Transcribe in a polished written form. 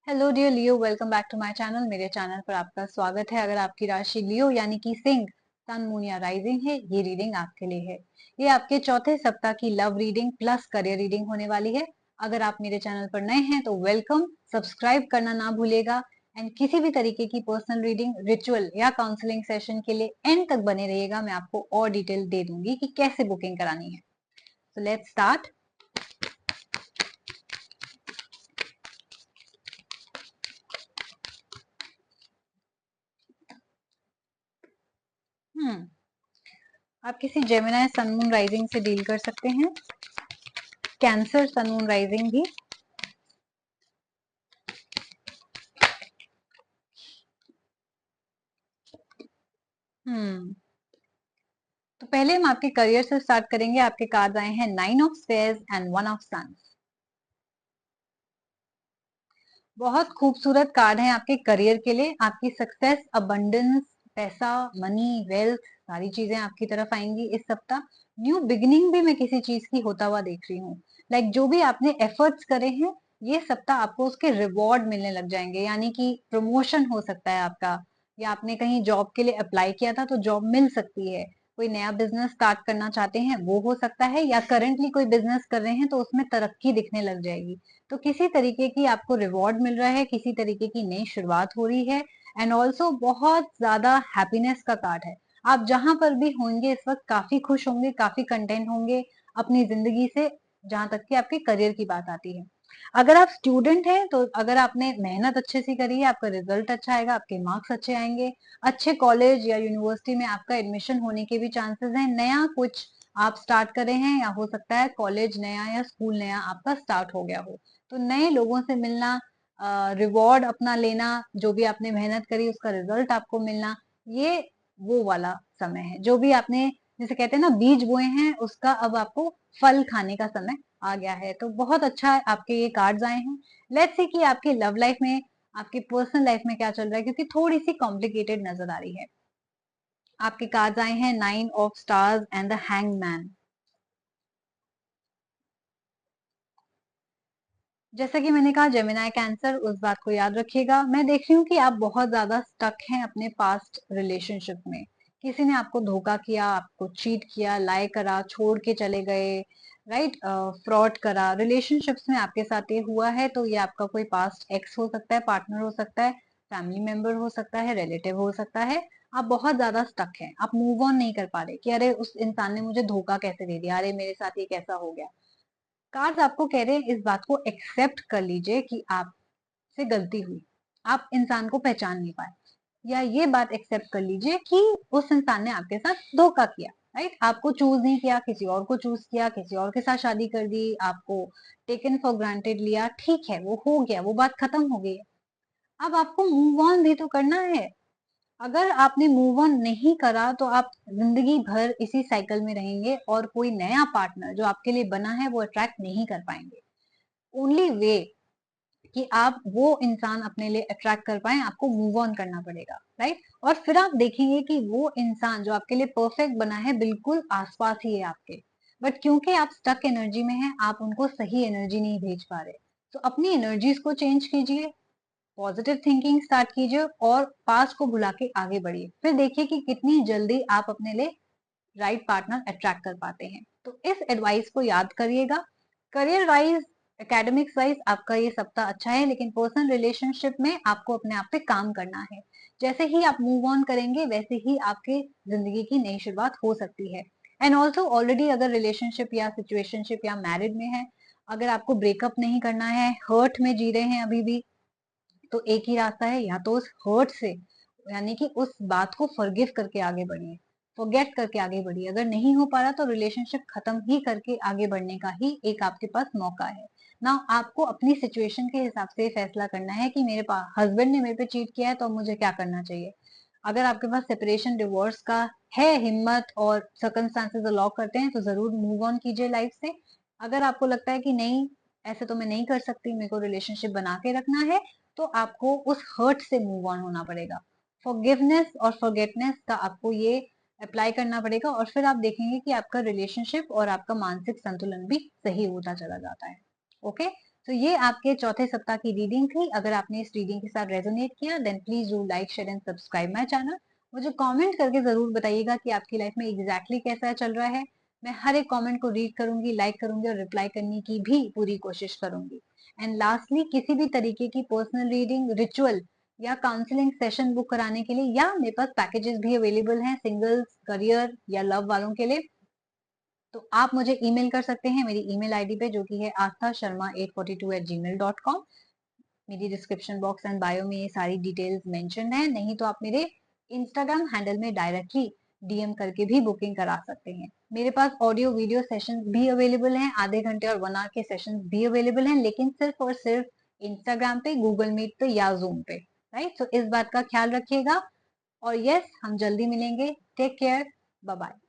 Hello dear Leo, welcome back to my channel. मेरे channel पर आपका स्वागत है। अगर आपकी राशि लियो यानी कि सिंह, सन, मून या राइजिंग है, ये रीडिंग आपके लिए है। ये आपके चौथे सप्ताह की love reading plus career reading होने वाली है। अगर आप मेरे चैनल पर नए हैं तो वेलकम, सब्सक्राइब करना ना भूलिएगा। एंड किसी भी तरीके की पर्सनल रीडिंग, रिचुअल या काउंसलिंग सेशन के लिए एंड तक बने रहिएगा। मैं आपको और डिटेल दे दूंगी कि कैसे बुकिंग करानी है। So let's start. हम्म आप किसी जेमिनी सन मून राइजिंग से डील कर सकते हैं, कैंसर सन मून राइजिंग भी। हम्म तो पहले हम आपके करियर से स्टार्ट करेंगे। आपके कार्ड आए हैं 9 of spears and 1 of suns. बहुत खूबसूरत कार्ड है आपके करियर के लिए। आपकी सक्सेस, अबंडेंस, पैसा, मनी, वेल्थ, सारी चीजें आपकी तरफ आएंगी इस सप्ताह। न्यू बिगिनिंग भी मैं किसी चीज की होता हुआ देख रही हूँ। जो भी आपने एफर्ट्स करे हैं, ये सप्ताह आपको उसके रिवॉर्ड मिलने लग जाएंगे। यानी कि प्रमोशन हो सकता है आपका, या आपने कहीं जॉब के लिए अप्लाई किया था तो जॉब मिल सकती है। कोई नया बिजनेस स्टार्ट करना चाहते हैं वो हो सकता है, या करंटली कोई बिजनेस कर रहे हैं तो उसमें तरक्की दिखने लग जाएगी। तो किसी तरीके की आपको रिवॉर्ड मिल रहा है, किसी तरीके की नई शुरुआत हो रही है। एंड ऑल्सो बहुत ज्यादा हैप्पीनेस का कार्ड है। आप जहां पर भी होंगे इस वक्त काफी खुश होंगे, काफी कंटेंट होंगे अपनी जिंदगी से, जहां तक कि आपके करियर की बात आती है। अगर आप स्टूडेंट हैं तो अगर आपने मेहनत अच्छे से करी है, आपका रिजल्ट अच्छा आएगा, आपके मार्क्स अच्छे आएंगे। अच्छे कॉलेज या यूनिवर्सिटी में आपका एडमिशन होने के भी चांसेस हैं। नया कुछ आप स्टार्ट कर रहे हैं, या हो सकता है कॉलेज नया या स्कूल नया आपका स्टार्ट हो गया हो। तो नए लोगों से मिलना, रिवॉर्ड अपना लेना, जो भी आपने मेहनत करी उसका रिजल्ट आपको मिलना, ये वो वाला समय है। जो भी आपने, जैसे कहते हैं ना, बीज बोए हैं उसका अब आपको फल खाने का समय आ गया है। तो बहुत अच्छा आपके ये कार्ड्स आए हैं। लेट्स सी कि आपकी लव लाइफ में, आपकी पर्सनल लाइफ में क्या चल रहा है, क्योंकि थोड़ी सी कॉम्प्लिकेटेड नजर आ रही है। आपके कार्ड्स आए हैं 9 of stars and the hangman. जैसा कि मैंने कहा, जेमिनी कैंसर, उस बात को याद रखिएगा। मैं देख रही हूँ कि आप बहुत ज्यादा स्टक हैं अपने पास्ट रिलेशनशिप में। किसी ने आपको धोखा किया, आपको चीट किया, लाई करा, छोड़ के चले गए, राइट, फ्रॉड करा। रिलेशनशिप्स में आपके साथ ये हुआ है, तो ये आपका कोई पास्ट एक्स हो सकता है, पार्टनर हो सकता है, फैमिली मेंबर हो सकता है, रिलेटिव हो सकता है। आप बहुत ज्यादा स्टक हैं, आप मूव ऑन नहीं कर पा रहे कि अरे उस इंसान ने मुझे धोखा कैसे दे दिया, अरे मेरे साथ ये कैसा हो गया। कार्ड्स आपको कह रहे हैं इस बात को एक्सेप्ट कर लीजिए कि आपसे गलती हुई, आप इंसान को पहचान नहीं पाए। या ये बात एक्सेप्ट कर लीजिए कि उस इंसान ने आपके साथ धोखा किया, राइट। आपको चूज नहीं किया, किसी और को चूज किया, किसी और के साथ शादी कर दी, आपको टेकन फॉर ग्रांटेड लिया। ठीक है, वो हो गया, वो बात खत्म हो गई है। अब आपको मूव ऑन भी तो करना है। अगर आपने मूव ऑन नहीं करा तो आप जिंदगी भर इसी साइकिल में रहेंगे, और कोई नया पार्टनर जो आपके लिए बना है वो अट्रैक्ट नहीं कर पाएंगे। ओनली वे कि आप वो इंसान अपने लिए अट्रैक्ट कर पाए, आपको मूव ऑन करना पड़ेगा, राइट। और फिर आप देखेंगे कि वो इंसान जो आपके लिए परफेक्ट बना है बिल्कुल आसपास ही है आपके। बट क्योंकि आप स्टक एनर्जी में हैं, आप उनको सही एनर्जी नहीं भेज पा रहे। तो अपनी एनर्जीज को चेंज कीजिए, पॉजिटिव थिंकिंग स्टार्ट कीजिए, और पास्ट को भुला के आगे बढ़िए। फिर देखिए कि कितनी जल्दी आप अपने लिए राइट पार्टनर अट्रैक्ट कर पाते हैं। तो इस एडवाइस को याद करिएगा। करियर वाइज, एकेडमिक्स वाइज आपका ये सप्ताह अच्छा है, लेकिन पर्सनल रिलेशनशिप में आपको अपने आप पे काम करना है। जैसे ही आप मूव ऑन करेंगे वैसे ही आपके जिंदगी की नई शुरुआत हो सकती है। एंड ऑल्सो ऑलरेडी अगर रिलेशनशिप या सिचुएशनशिप या मैरिड में है, अगर आपको ब्रेकअप नहीं करना है, हर्ट में जी रहे हैं अभी भी, तो एक ही रास्ता है, या तो उस हर्ट से, यानी कि उस बात को फॉरगिव करके आगे बढ़िए, फॉरगेट करके आगे बढ़िए। अगर नहीं हो पा रहा तो रिलेशनशिप खत्म ही करके आगे बढ़ने का ही एक आपके पास मौका है ना। आपको अपनी सिचुएशन के हिसाब से फैसला करना है कि मेरे पास हस्बैंड ने मेरे पे चीट किया है तो मुझे क्या करना चाहिए। अगर आपके पास सेपरेशन डिवोर्स का है हिम्मत, और सर्कमस्टांसेस अलाउ करते हैं, तो जरूर मूव ऑन कीजिए लाइफ से। अगर आपको लगता है कि नहीं, ऐसे तो मैं नहीं कर सकती, मेरे को रिलेशनशिप बना के रखना है, तो आपको उस हर्ट से मूव ऑन होना पड़ेगा। फॉरगिवनेस और फॉरगेटनेस का आपको ये अप्लाई करना पड़ेगा, और फिर आप देखेंगे कि आपका रिलेशनशिप और आपका मानसिक संतुलन भी सही होता चला जाता है। ओके, तो ये आपके चौथे सप्ताह की रीडिंग थी। अगर आपने इस रीडिंग के साथ रेजोनेट किया then please do like share and subscribe my channel. मुझे कमेंट करके जरूर बताइएगा कि आपकी लाइफ में एग्जैक्टली कैसा चल रहा है। मैं हर एक कमेंट को रीड करूंगी, लाइक करूंगी और रिप्लाई करने की भी पूरी कोशिश करूंगी। एंड लास्टली, किसी भी तरीके की पर्सनल रीडिंग, रिचुअल या काउंसलिंग सेशन बुक कराने के लिए, या मेरे पास पैकेजेस भी अवेलेबल हैं सिंगल्स, करियर या लव वालों के लिए, तो आप मुझे ईमेल कर सकते हैं मेरी ईमेल आईडी पे, जो कि है astha.sharma842@gmail.com। मेरी डिस्क्रिप्शन बॉक्स एंड बायो में ये सारी डिटेल्स मेंशन है। नहीं तो आप मेरे इंस्टाग्राम हैंडल में डायरेक्टली डीएम करके भी बुकिंग करा सकते हैं। मेरे पास ऑडियो वीडियो सेशंस भी अवेलेबल हैं, आधे घंटे और 1 आवर के सेशंस भी अवेलेबल हैं, लेकिन सिर्फ और सिर्फ इंस्टाग्राम पे, गूगल मीट पे या जूम पे। राइट, तो इस बात का ख्याल रखिएगा। और यस, हम जल्दी मिलेंगे। Take care, bye bye.